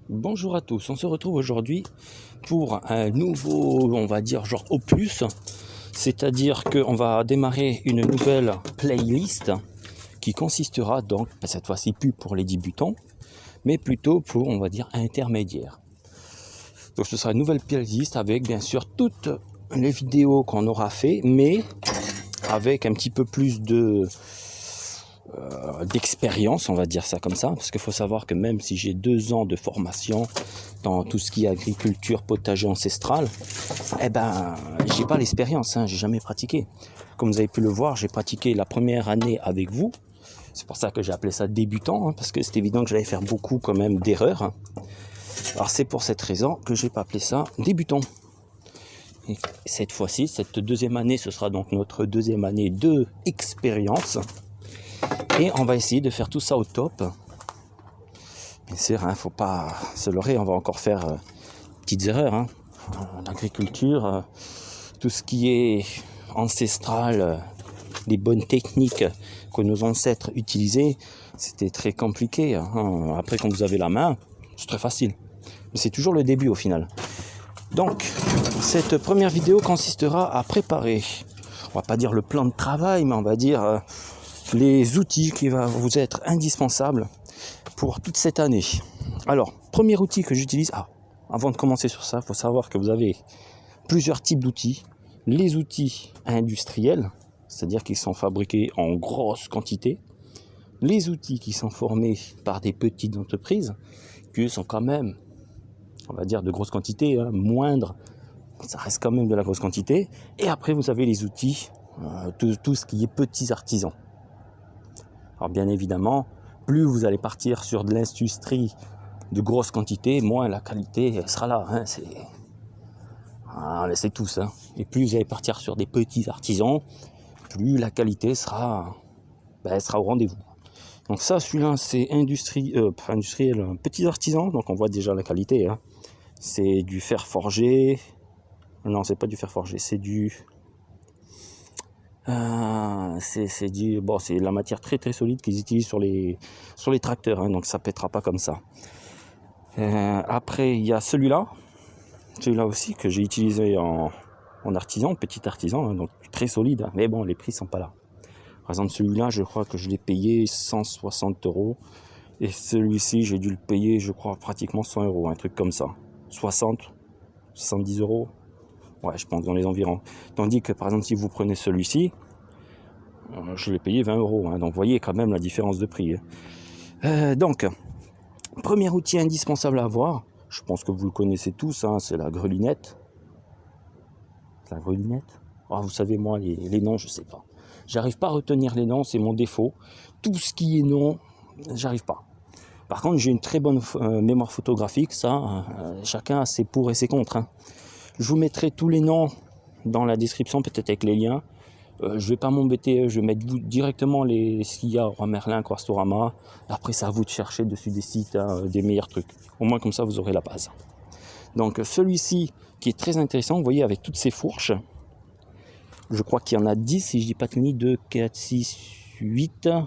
Bonjour à tous, on se retrouve aujourd'hui pour un nouveau, on va dire, genre opus. C'est-à-dire qu'on va démarrer une nouvelle playlist qui consistera donc, cette fois-ci plus pour les débutants, mais plutôt pour, on va dire, intermédiaires. Donc ce sera une nouvelle playlist avec bien sûr toutes les vidéos qu'on aura fait, mais avec un petit peu plus d'expérience, on va dire ça comme ça, parce qu'il faut savoir que même si j'ai 2 ans de formation dans tout ce qui est agriculture potager ancestrale, j'ai pas l'expérience, j'ai jamais pratiqué. Comme vous avez pu le voir, j'ai pratiqué la première année avec vous. C'est pour ça que j'ai appelé ça débutant, parce que c'est évident que j'allais faire beaucoup quand même d'erreurs. Alors c'est pour cette raison que j'ai pas appelé ça débutant. Et cette fois-ci, cette deuxième année, ce sera donc notre deuxième année de expérience. Et on va essayer de faire tout ça au top. Bien sûr, faut pas se leurrer, on va encore faire petites erreurs. En agriculture, tout ce qui est ancestral, les bonnes techniques que nos ancêtres utilisaient, c'était très compliqué. Après, quand vous avez la main, c'est très facile. Mais c'est toujours le début au final. Donc, cette première vidéo consistera à préparer, on va pas dire le plan de travail, mais on va dire les outils qui vont vous être indispensables pour toute cette année. Alors, premier outil que j'utilise, avant de commencer sur ça, il faut savoir que vous avez plusieurs types d'outils. Les outils industriels, c'est-à-dire qu'ils sont fabriqués en grosse quantité. Les outils qui sont formés par des petites entreprises, qui sont quand même, on va dire, de grosse quantité, moindres, ça reste quand même de la grosse quantité. Et après, vous avez les outils, tout ce qui est petits artisans. Alors bien évidemment, plus vous allez partir sur de l'industrie de grosse quantité, moins la qualité sera là. On le sait tous. Et plus vous allez partir sur des petits artisans, plus la qualité sera au rendez-vous. Donc ça, celui-là, c'est industriel, petits artisans. Donc on voit déjà la qualité. C'est du fer forgé. Non, c'est pas du fer forgé, c'est du... c'est la matière très très solide qu'ils utilisent sur les tracteurs, donc ça pètera pas comme ça. Après il y a celui-là aussi que j'ai utilisé en artisan, petit artisan, donc très solide, mais bon, les prix sont pas là. Par exemple, celui-là, je crois que je l'ai payé 160 €, et celui-ci, j'ai dû le payer, je crois, pratiquement 100 €, un truc comme ça. 70 €. Ouais, je pense dans les environs. Tandis que, par exemple, si vous prenez celui-ci, je l'ai payé 20 €. Donc, vous voyez quand même la différence de prix. Donc, premier outil indispensable à avoir, je pense que vous le connaissez tous, c'est la grelinette. La grelinette. Vous savez, moi, les noms, je sais pas. J'arrive pas à retenir les noms, c'est mon défaut. Tout ce qui est nom, j'arrive pas. Par contre, j'ai une très bonne mémoire photographique, ça, chacun a ses pour et ses contre. Je vous mettrai tous les noms dans la description, peut-être avec les liens. Je vais pas m'embêter, je vais mettre directement ce qu'il y a Roi Merlin, Castorama. Après, c'est à vous de chercher dessus des sites, des meilleurs trucs. Au moins, comme ça, vous aurez la base. Donc, celui-ci, qui est très intéressant, vous voyez, avec toutes ces fourches. Je crois qu'il y en a 10, si je dis pas de conneries, 2, 4, 6, 8. Donc,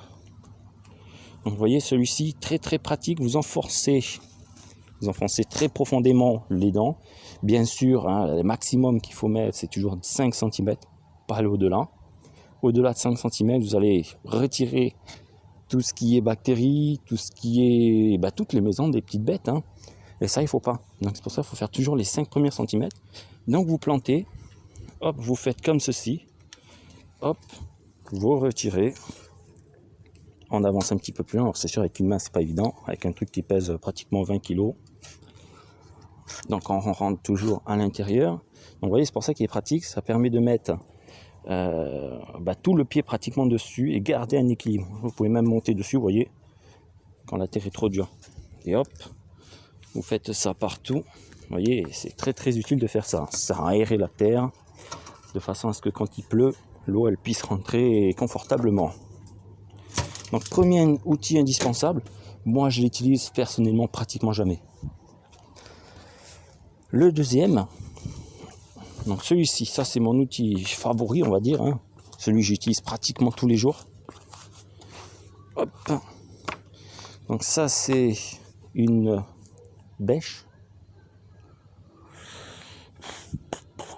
vous voyez, celui-ci, très très pratique. Vous enfoncez très profondément les dents. Bien sûr, le maximum qu'il faut mettre, c'est toujours 5 cm, pas aller au-delà. Au-delà de 5 cm, vous allez retirer tout ce qui est bactéries, tout ce qui est toutes les maisons des petites bêtes. Et ça, il ne faut pas. Donc c'est pour ça qu'il faut faire toujours les 5 premiers centimètres. Donc vous plantez, hop, vous faites comme ceci, hop, vous retirez. On avance un petit peu plus loin. Alors c'est sûr, avec une main, c'est pas évident. Avec un truc qui pèse pratiquement 20 kg. Donc on rentre toujours à l'intérieur. Donc vous voyez, c'est pour ça qu'il est pratique. Ça permet de mettre tout le pied pratiquement dessus et garder un équilibre. Vous pouvez même monter dessus, vous voyez, quand la terre est trop dure. Et hop, vous faites ça partout. Vous voyez, c'est très très utile de faire ça. Ça sert à aérer la terre de façon à ce que quand il pleut, l'eau elle puisse rentrer confortablement. Donc premier outil indispensable, moi je l'utilise personnellement pratiquement jamais. Le deuxième, donc celui-ci, ça c'est mon outil favori, on va dire. Celui que j'utilise pratiquement tous les jours. Hop. Donc ça c'est une bêche.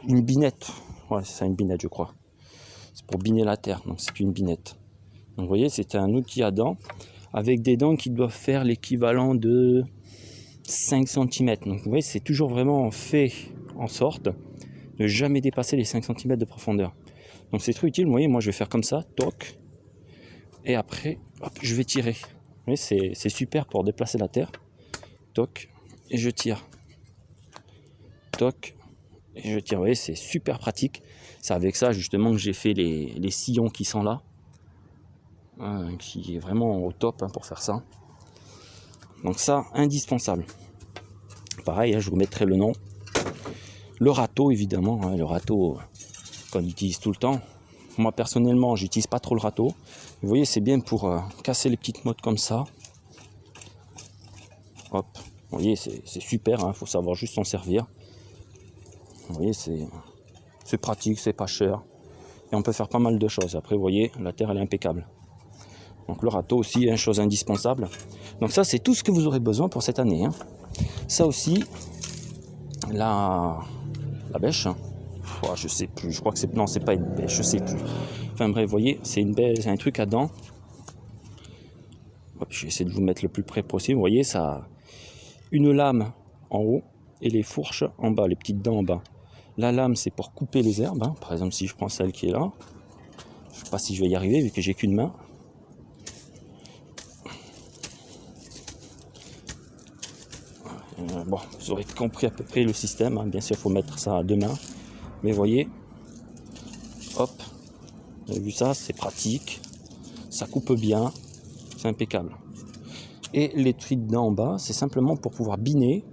Une binette. Ouais, c'est ça, une binette, je crois. C'est pour biner la terre, donc c'est une binette. Donc vous voyez, c'est un outil à dents avec des dents qui doivent faire l'équivalent de 5 cm. Donc vous voyez, c'est toujours vraiment fait en sorte de ne jamais dépasser les 5 cm de profondeur. Donc c'est très utile. Vous voyez, moi je vais faire comme ça, toc, et après, hop, je vais tirer. Vous voyez, c'est super pour déplacer la terre. Toc, et je tire. Toc, et je tire. Vous voyez, c'est super pratique. C'est avec ça justement que j'ai fait les sillons qui sont là. Qui est vraiment au top pour faire ça. Donc ça, indispensable. Pareil, je vous mettrai le nom. Le râteau, évidemment. Le râteau qu'on utilise tout le temps. Moi, personnellement, j'utilise pas trop le râteau. Vous voyez, c'est bien pour casser les petites mottes comme ça. Hop. Vous voyez, c'est super. Faut savoir juste s'en servir. Vous voyez, c'est pratique, c'est pas cher. Et on peut faire pas mal de choses. Après, vous voyez, la terre, elle est impeccable. Donc le râteau aussi, une chose indispensable. Donc ça, c'est tout ce que vous aurez besoin pour cette année. Ça aussi, la bêche. Oh, je sais plus, je crois que c'est... Non, c'est pas une bêche, je sais plus. Enfin bref, vous voyez, c'est une bêche, c'est un truc à dents. Hop, je vais essayer de vous mettre le plus près possible. Vous voyez, ça a une lame en haut et les fourches en bas, les petites dents en bas. La lame, c'est pour couper les herbes. Par exemple, si je prends celle qui est là, je ne sais pas si je vais y arriver vu que j'ai qu'une main. Bon, vous aurez compris à peu près le système. Bien sûr, il faut mettre ça à deux mains. Mais voyez, hop, vous avez vu ça, c'est pratique. Ça coupe bien, c'est impeccable. Et les trucs d'en bas, c'est simplement pour pouvoir biner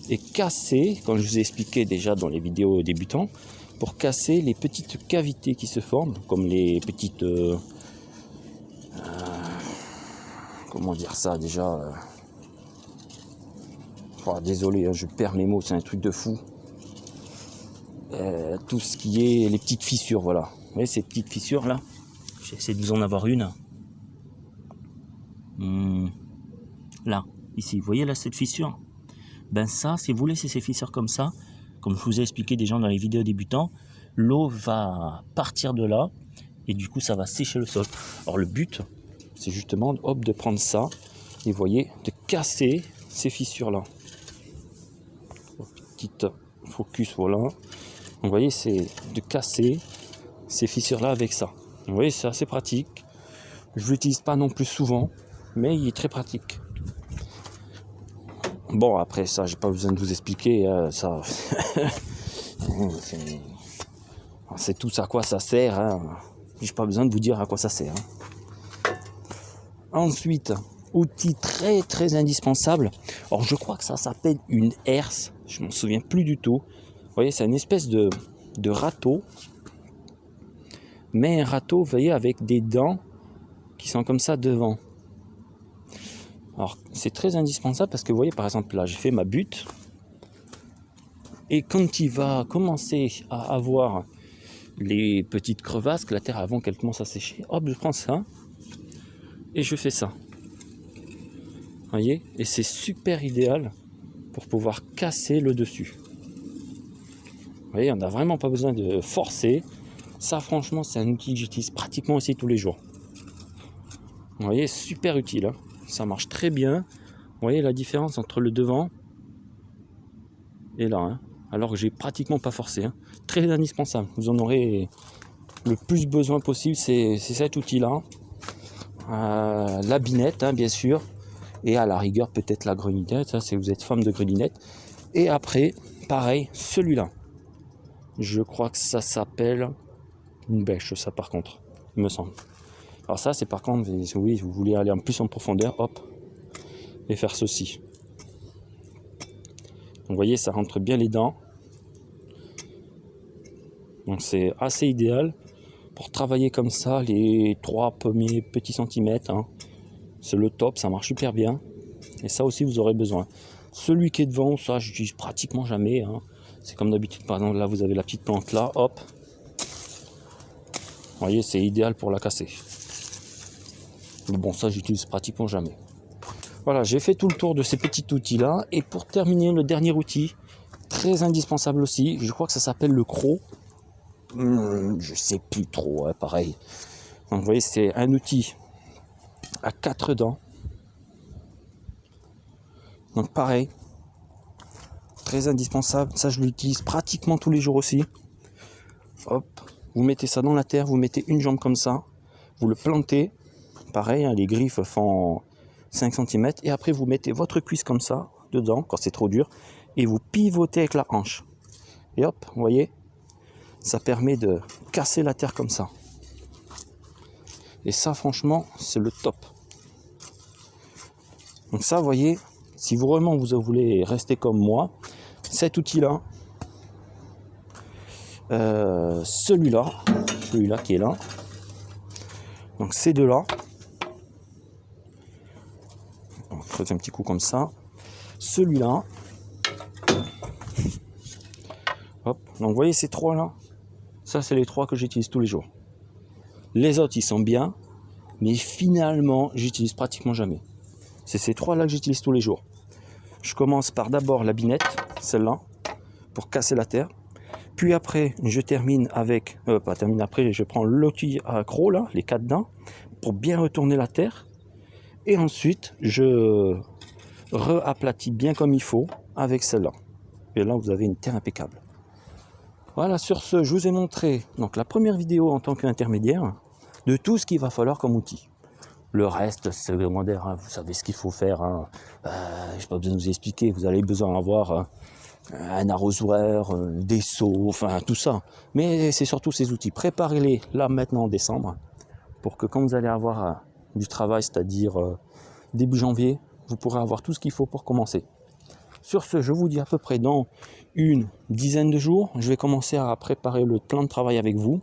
et casser, comme je vous ai expliqué déjà dans les vidéos débutants, pour casser les petites cavités qui se forment, comme les petites... comment dire ça déjà oh, désolé, je perds mes mots, c'est un truc de fou. Tout ce qui est les petites fissures, voilà. Vous voyez ces petites fissures là, j'essaie de vous en avoir une. Là, ici, vous voyez là cette fissure? Ben ça, si vous laissez ces fissures comme ça, comme je vous ai expliqué déjà dans les vidéos débutants, l'eau va partir de là et du coup ça va sécher le sol. Alors le but, c'est justement hop, de prendre ça et vous voyez, de casser ces fissures là. Petite focus, voilà. Vous voyez, c'est de casser ces fissures là avec ça. Vous voyez, c'est assez pratique. Je ne l'utilise pas non plus souvent, mais il est très pratique. Bon, après ça, j'ai pas besoin de vous expliquer. Ça, c'est tout à quoi ça sert. J'ai pas besoin de vous dire à quoi ça sert. Ensuite, outil très très indispensable. Alors, je crois que ça s'appelle une herse. Je m'en souviens plus du tout. Vous voyez, c'est une espèce de râteau. Mais un râteau, vous voyez, avec des dents qui sont comme ça devant. Alors, c'est très indispensable parce que vous voyez, par exemple, là, j'ai fait ma butte. Et quand il va commencer à avoir les petites crevasses, que la terre avant qu'elle commence à sécher, hop, je prends ça et je fais ça. Vous voyez? Et c'est super idéal pour pouvoir casser le dessus. Vous voyez, on n'a vraiment pas besoin de forcer. Ça, franchement, c'est un outil que j'utilise pratiquement aussi tous les jours. Vous voyez, super utile. Ça marche très bien. Vous voyez la différence entre le devant et là. Alors que j'ai pratiquement pas forcé. Très indispensable. Vous en aurez le plus besoin possible. C'est cet outil-là. La binette, bien sûr. Et à la rigueur, peut-être la grelinette. Ça, si vous êtes fan de grelinette. Et après, pareil, celui-là. Je crois que ça s'appelle une bêche, ça par contre, il me semble. Alors ça, c'est par contre, oui, vous voulez aller en plus en profondeur, hop, et faire ceci. Donc, vous voyez, ça rentre bien les dents. Donc c'est assez idéal pour travailler comme ça les 3 premiers petits centimètres. C'est le top, ça marche super bien. Et ça aussi, vous aurez besoin. Celui qui est devant, ça, j'utilise pratiquement jamais. C'est comme d'habitude, par exemple, là, vous avez la petite plante là, hop. Vous voyez, c'est idéal pour la casser. Mais bon, ça, j'utilise pratiquement jamais. Voilà, j'ai fait tout le tour de ces petits outils-là. Et pour terminer, le dernier outil, très indispensable aussi, je crois que ça s'appelle le croc. Je sais plus trop, hein, pareil. Donc vous voyez, c'est un outil à 4 dents. Donc pareil, très indispensable. Ça, je l'utilise pratiquement tous les jours aussi. Hop, vous mettez ça dans la terre, vous mettez une jambe comme ça, vous le plantez. Pareil, hein, les griffes font 5 cm. Et après, vous mettez votre cuisse comme ça, dedans, quand c'est trop dur. Et vous pivotez avec la hanche. Et hop, vous voyez, ça permet de casser la terre comme ça. Et ça, franchement, c'est le top. Donc ça, vous voyez, si vraiment vous voulez rester comme moi, cet outil-là, celui-là qui est là, donc ces deux-là, on creuse un petit coup comme ça, celui-là, hop, donc vous voyez ces trois-là, ça c'est les trois que j'utilise tous les jours. Les autres, ils sont bien, mais finalement, j'utilise pratiquement jamais. C'est ces trois-là que j'utilise tous les jours. Je commence par d'abord la binette, celle-là, pour casser la terre. Puis après, je termine avec, après, je prends l'outil à croc, là, les 4 dents, pour bien retourner la terre. Et ensuite, je re-aplatis bien comme il faut avec celle-là. Et là, vous avez une terre impeccable. Voilà, sur ce, je vous ai montré donc, la première vidéo en tant qu'intermédiaire de tout ce qu'il va falloir comme outil. Le reste, c'est secondaire, hein, vous savez ce qu'il faut faire. Hein. Je n'ai pas besoin de vous expliquer, vous allez besoin d'avoir un arrosoir, des seaux, enfin tout ça. Mais c'est surtout ces outils. Préparez-les là maintenant en décembre pour que quand vous allez avoir du travail, c'est-à-dire début janvier, vous pourrez avoir tout ce qu'il faut pour commencer. Sur ce, je vous dis à peu près dans une dizaine de jours, je vais commencer à préparer le plan de travail avec vous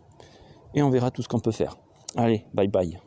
et on verra tout ce qu'on peut faire. Allez, bye bye.